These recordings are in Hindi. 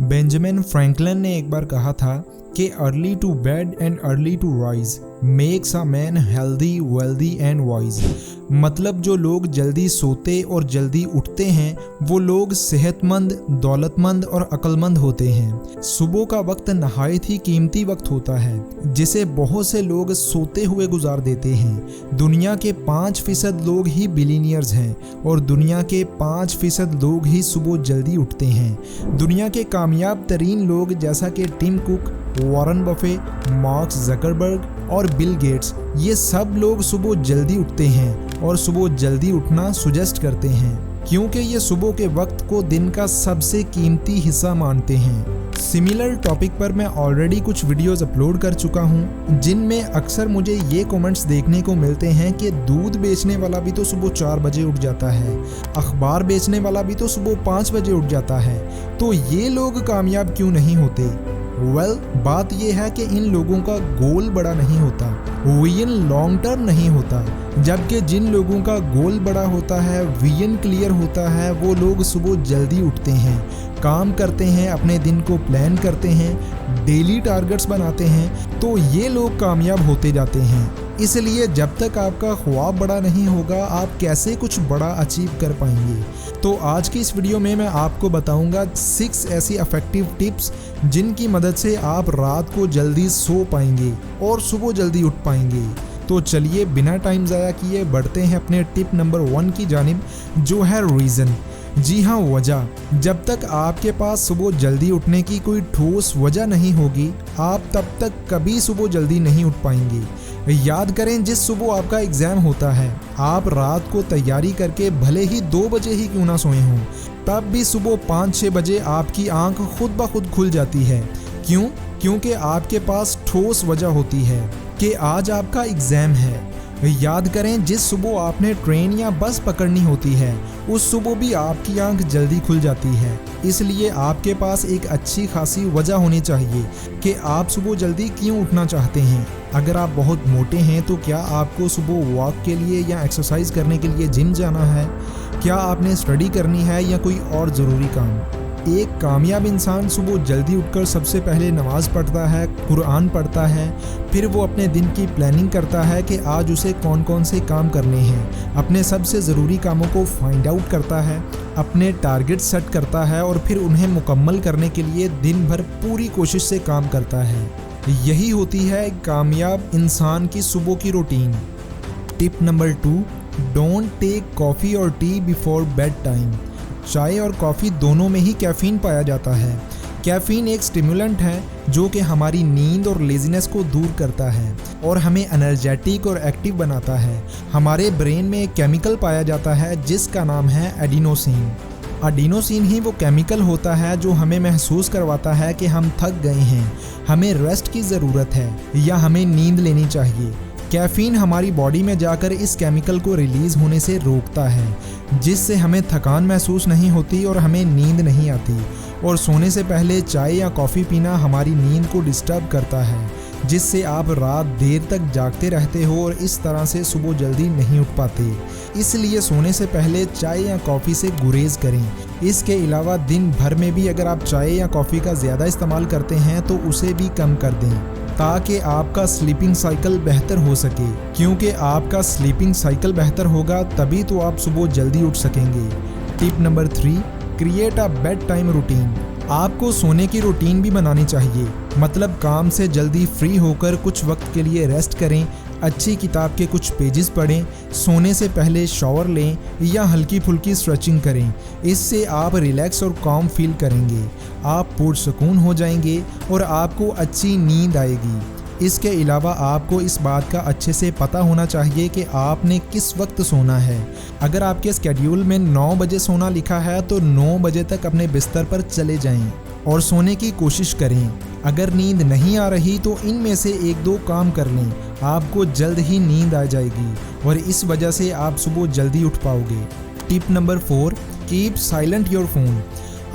बेंजामिन फ्रैंकलिन ने एक बार कहा था कि early to bed and early to rise makes a man healthy wealthy and wise. मतलब जो लोग जल्दी सोते और जल्दी उठते हैं वो लोग सेहतमंद, दौलतमंद और अक्लमंद होते हैं। सुबह का वक्त नहायत ही कीमती वक्त होता है जिसे बहुत से लोग सोते हुए गुजार देते हैं। दुनिया के 5% लोग ही बिलीनियर्स हैं और दुनिया के 5% लोग ही सुबह जल्दी उठते हैं। दुनिया के कामयाब तरीन लोग जैसा कि Tim Cook, Warren Buffett, Mark Zuckerberg और बिल गेट्स, ये सब लोग सुबह जल्दी उठते हैं और सुबह जल्दी उठना सुजेस्ट करते हैं क्योंकि ये सुबह के वक्त को दिन का सबसे कीमती हिस्सा मानते हैं। सिमिलर टॉपिक पर मैं ऑलरेडी कुछ वीडियोस अपलोड कर चुका हूँ जिनमें अक्सर मुझे ये कमेंट्स देखने को मिलते हैं कि दूध बेचने वाला भी तो सुबह 4 बजे उठ जाता है, अखबार बेचने वाला भी तो सुबह 5 बजे उठ जाता है, तो ये लोग कामयाब क्यों नहीं होते? बात यह है कि इन लोगों का गोल बड़ा नहीं होता, विजन लॉन्ग टर्म नहीं होता। जबकि जिन लोगों का गोल बड़ा होता है, विजन क्लियर होता है, वो लोग सुबह जल्दी उठते हैं, काम करते हैं, अपने दिन को प्लान करते हैं, डेली टारगेट्स बनाते हैं, तो ये लोग कामयाब होते जाते हैं। इसलिए जब तक आपका ख्वाब बड़ा नहीं होगा आप कैसे कुछ बड़ा अचीव कर पाएंगे। तो आज की इस वीडियो में मैं आपको बताऊंगा 6 ऐसी इफेक्टिव टिप्स जिनकी मदद से आप रात को जल्दी सो पाएंगे और सुबह जल्दी उठ पाएंगे। तो चलिए बिना टाइम ज़ाया किए बढ़ते हैं अपने टिप नंबर 1 की जानिब, जो है रीज़न। जी हाँ, वजह। जब तक आपके पास सुबह जल्दी उठने की कोई ठोस वजह नहीं होगी आप तब तक कभी सुबह जल्दी नहीं उठ पाएंगे। याद करें, जिस सुबह आपका एग्ज़ाम होता है आप रात को तैयारी करके भले ही 2 बजे ही क्यों ना सोए हों, तब भी सुबह 5-6 बजे आपकी आंख खुद ब खुद खुल जाती है। क्यों? क्योंकि आपके पास ठोस वजह होती है कि आज आपका एग्ज़ाम है। याद करें, जिस सुबह आपने ट्रेन या बस पकड़नी होती है उस सुबह भी आपकी आंख जल्दी खुल जाती है। इसलिए आपके पास एक अच्छी खासी वजह होनी चाहिए कि आप सुबह जल्दी क्यों उठना चाहते हैं। अगर आप बहुत मोटे हैं तो क्या आपको सुबह वॉक के लिए या एक्सरसाइज करने के लिए जिम जाना है? क्या आपने स्टडी करनी है या कोई और ज़रूरी काम? एक कामयाब इंसान सुबह जल्दी उठकर सबसे पहले नमाज पढ़ता है, कुरान पढ़ता है, फिर वो अपने दिन की प्लानिंग करता है कि आज उसे कौन कौन से काम करने हैं, अपने सबसे ज़रूरी कामों को फाइंड आउट करता है, अपने टारगेट सेट करता है और फिर उन्हें मुकम्मल करने के लिए दिन भर पूरी कोशिश से काम करता है। यही होती है कामयाब इंसान की सुबह की routine. Tip number 2, don't take coffee और टी बिफोर बेड टाइम। चाय और कॉफ़ी दोनों में ही कैफ़ीन पाया जाता है। कैफ़ीन एक स्टिमुलेंट है जो कि हमारी नींद और लेज़ीनेस को दूर करता है और हमें एनर्जेटिक और एक्टिव बनाता है। हमारे ब्रेन में एक केमिकल पाया जाता है जिसका नाम है एडिनोसिन। एडिनोसिन ही वो केमिकल होता है जो हमें महसूस करवाता है कि हम थक गए हैं, हमें रेस्ट की ज़रूरत है या हमें नींद लेनी चाहिए। कैफ़ीन हमारी बॉडी में जाकर इस केमिकल को रिलीज़ होने से रोकता है, जिससे हमें थकान महसूस नहीं होती और हमें नींद नहीं आती। और सोने से पहले चाय या कॉफ़ी पीना हमारी नींद को डिस्टर्ब करता है, जिससे आप रात देर तक जागते रहते हो और इस तरह से सुबह जल्दी नहीं उठ पाते। इसलिए सोने से पहले चाय या कॉफ़ी से गुरेज करें। इसके अलावा दिन भर में भी अगर आप चाय या कॉफ़ी का ज़्यादा इस्तेमाल करते हैं तो उसे भी कम कर दें ताकि आपका स्लीपिंग साइकिल बेहतर हो सके, क्योंकि आपका स्लीपिंग साइकिल बेहतर होगा तभी तो आप सुबह जल्दी उठ सकेंगे। Tip number 3, create a bed time routine. आपको सोने की रूटीन भी बनानी चाहिए, मतलब काम से जल्दी फ्री होकर कुछ वक्त के लिए रेस्ट करें, अच्छी किताब के कुछ पेजेस पढ़ें, सोने से पहले शॉवर लें या हल्की फुल्की स्ट्रेचिंग करें। इससे आप रिलैक्स और काम फील करेंगे, आप पुरसुकून हो जाएंगे और आपको अच्छी नींद आएगी। इसके अलावा आपको इस बात का अच्छे से पता होना चाहिए कि आपने किस वक्त सोना है। अगर आपके स्केड्यूल में 9 बजे सोना लिखा है तो 9 बजे तक अपने बिस्तर पर चले जाएं और सोने की कोशिश करें। अगर नींद नहीं आ रही तो इनमें से 1-2 काम कर लें, आपको जल्द ही नींद आ जाएगी और इस वजह से आप सुबह जल्दी उठ पाओगे। Tip number 4, keep silent your phone.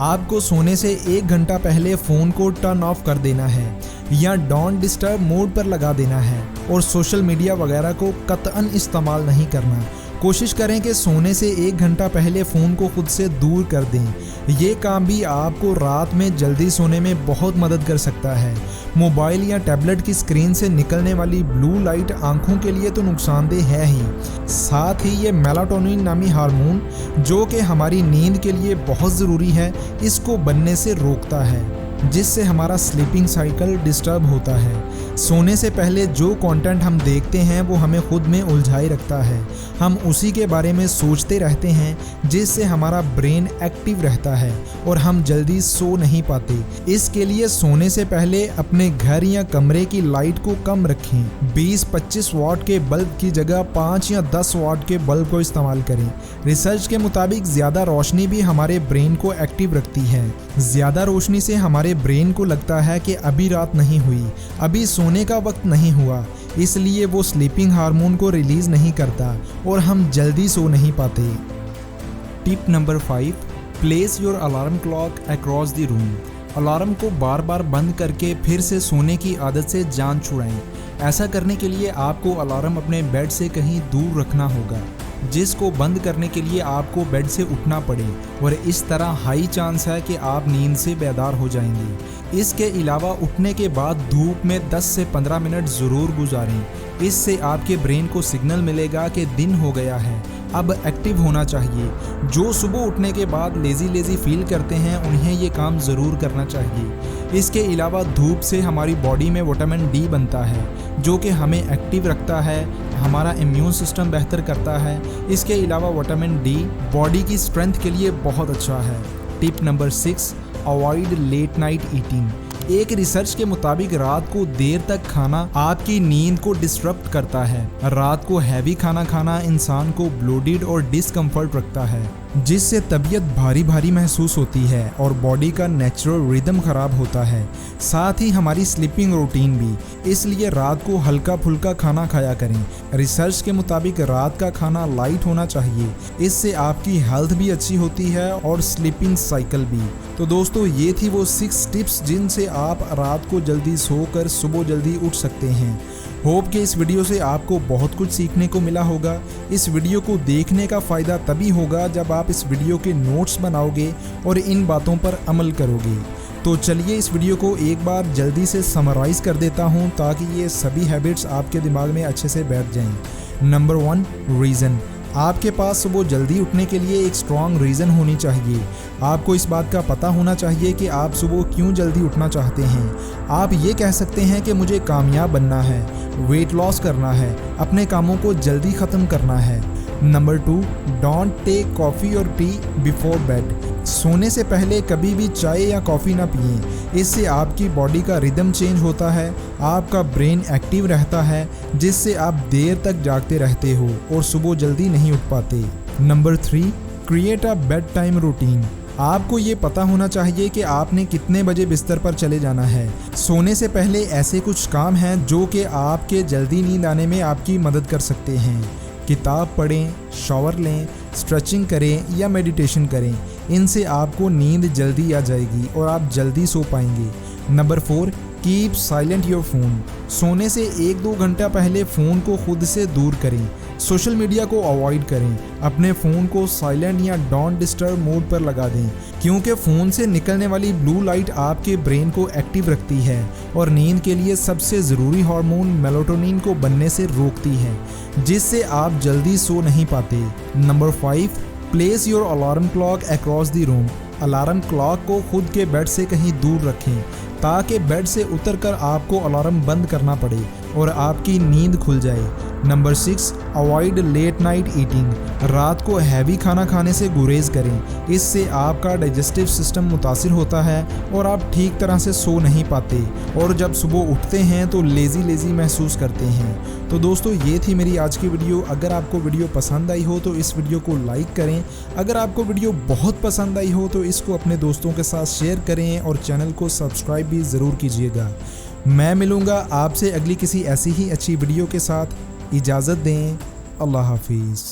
आपको सोने से 1 घंटा पहले फ़ोन को टर्न ऑफ कर देना है या डोंट डिस्टर्ब मोड पर लगा देना है और सोशल मीडिया वगैरह को कतई इस्तेमाल नहीं करना। कोशिश करें कि सोने से 1 घंटा पहले फ़ोन को खुद से दूर कर दें। ये काम भी आपको रात में जल्दी सोने में बहुत मदद कर सकता है। मोबाइल या टैबलेट की स्क्रीन से निकलने वाली ब्लू लाइट आंखों के लिए तो नुकसानदेह है ही, साथ ही ये मेलाटोनिन नामी हार्मोन जो कि हमारी नींद के लिए बहुत ज़रूरी है, इसको बनने से रोकता है, जिससे हमारा स्लीपिंग साइकिल डिस्टर्ब होता है। सोने से पहले जो कंटेंट हम देखते हैं वो हमें खुद में उलझाए रखता है। हम उसी के बारे में सोचते रहते हैं, जिससे हमारा ब्रेन एक्टिव रहता है और हम जल्दी सो नहीं पाते। इसके लिए सोने से पहले अपने घर या कमरे की लाइट को कम रखें। 20-25 वाट के बल्ब की जगह 5 या 10 वाट के बल्ब को इस्तेमाल करें। रिसर्च के मुताबिक ज़्यादा रोशनी भी हमारे ब्रेन को एक्टिव रखती है। ज़्यादा रोशनी से हमारे ब्रेन को लगता है कि अभी रात नहीं हुई, अभी सोने का वक्त नहीं हुआ, इसलिए वो स्लीपिंग हार्मोन को रिलीज़ नहीं करता और हम जल्दी सो नहीं पाते। Tip number 5, place your alarm clock across the room. Alarm को बार बार बंद करके फिर से सोने की आदत से जान छुड़ाएं। ऐसा करने के लिए आपको अलार्म अपने बेड से कहीं दूर रखना होगा, जिसको बंद करने के लिए आपको बेड से उठना पड़े, और इस तरह हाई चांस है कि आप नींद से बेदार हो जाएंगे। इसके अलावा उठने के बाद धूप में 10 से 15 मिनट ज़रूर गुजारें। इससे आपके ब्रेन को सिग्नल मिलेगा कि दिन हो गया है, अब एक्टिव होना चाहिए। जो सुबह उठने के बाद लेज़ी फील करते हैं उन्हें ये काम ज़रूर करना चाहिए। इसके अलावा धूप से हमारी बॉडी में विटामिन डी बनता है, जो कि हमें एक्टिव रखता है, हमारा इम्यून सिस्टम बेहतर करता है। इसके अलावा विटामिन डी बॉडी की स्ट्रेंथ के लिए बहुत अच्छा है। Tip number 6, avoid late night eating. एक रिसर्च के मुताबिक रात को देर तक खाना आपकी नींद को डिस्टर्ब करता है। रात को हैवी खाना खाना इंसान को ब्लोडेड और डिस्कम्फर्ट रखता है, जिससे तबीयत भारी भारी महसूस होती है और बॉडी का नेचुरल रिदम खराब होता है, साथ ही हमारी स्लीपिंग रूटीन भी। इसलिए रात को हल्का फुल्का खाना खाया करें। रिसर्च के मुताबिक रात का खाना लाइट होना चाहिए, इससे आपकी हेल्थ भी अच्छी होती है और स्लीपिंग साइकिल भी। तो दोस्तों, ये थी वो 6 टिप्स जिनसे आप रात को जल्दी सोकर सुबह जल्दी उठ सकते हैं। होप कि इस वीडियो से आपको बहुत कुछ सीखने को मिला होगा। इस वीडियो को देखने का फ़ायदा तभी होगा जब आप इस वीडियो के नोट्स बनाओगे और इन बातों पर अमल करोगे। तो चलिए इस वीडियो को एक बार जल्दी से समराइज़ कर देता हूँ, ताकि ये सभी हैबिट्स आपके दिमाग में अच्छे से बैठ जाएं। Number 1, reason. आपके पास सुबह जल्दी उठने के लिए एक स्ट्रॉन्ग रीज़न होनी चाहिए। आपको इस बात का पता होना चाहिए कि आप सुबह क्यों जल्दी उठना चाहते हैं। आप ये कह सकते हैं कि मुझे कामयाब बनना है, वेट लॉस करना है, अपने कामों को जल्दी ख़त्म करना है। नंबर 2, डोंट टेक कॉफ़ी और टी बिफोर बेड। सोने से पहले कभी भी चाय या कॉफ़ी ना पिएं। इससे आपकी बॉडी का रिदम चेंज होता है, आपका ब्रेन एक्टिव रहता है, जिससे आप देर तक जागते रहते हो और सुबह जल्दी नहीं उठ पाते। Number 3, create a bed time routine. आपको ये पता होना चाहिए कि आपने कितने बजे बिस्तर पर चले जाना है। सोने से पहले ऐसे कुछ काम हैं जो कि आपके जल्दी नींद आने में आपकी मदद कर सकते हैं। किताब पढ़ें, शॉवर लें, स्ट्रेचिंग करें या मेडिटेशन करें। इनसे आपको नींद जल्दी आ जाएगी और आप जल्दी सो पाएंगे। Number 4, keep silent your phone. सोने से 1-2 घंटा पहले फ़ोन को खुद से दूर करें। सोशल मीडिया को अवॉइड करें। अपने फ़ोन को साइलेंट या डोंट डिस्टर्ब मोड पर लगा दें, क्योंकि फ़ोन से निकलने वाली ब्लू लाइट आपके ब्रेन को एक्टिव रखती है और नींद के लिए सबसे ज़रूरी हार्मोन मेलाटोनिन को बनने से रोकती है, जिससे आप जल्दी सो नहीं पाते। Number 5, place your alarm clock across the room. Alarm clock को खुद के बेड से कहीं दूर रखें, ताकि बेड से उतरकर आपको अलार्म बंद करना पड़े और आपकी नींद खुल जाए। Number 6, avoid late night eating. रात को हैवी खाना खाने से गुरेज करें। इससे आपका डाइजेस्टिव सिस्टम मुतासिर होता है और आप ठीक तरह से सो नहीं पाते, और जब सुबह उठते हैं तो लेज़ी महसूस करते हैं। तो दोस्तों, ये थी मेरी आज की वीडियो। अगर आपको वीडियो पसंद आई हो तो इस वीडियो को लाइक करें। अगर आपको वीडियो बहुत पसंद आई हो तो इसको अपने दोस्तों के साथ शेयर करें और चैनल को सब्सक्राइब भी ज़रूर कीजिएगा। मैं मिलूँगा आपसे अगली किसी ऐसी ही अच्छी वीडियो के साथ। इजाज़त दें। अल्लाह हाफिज़।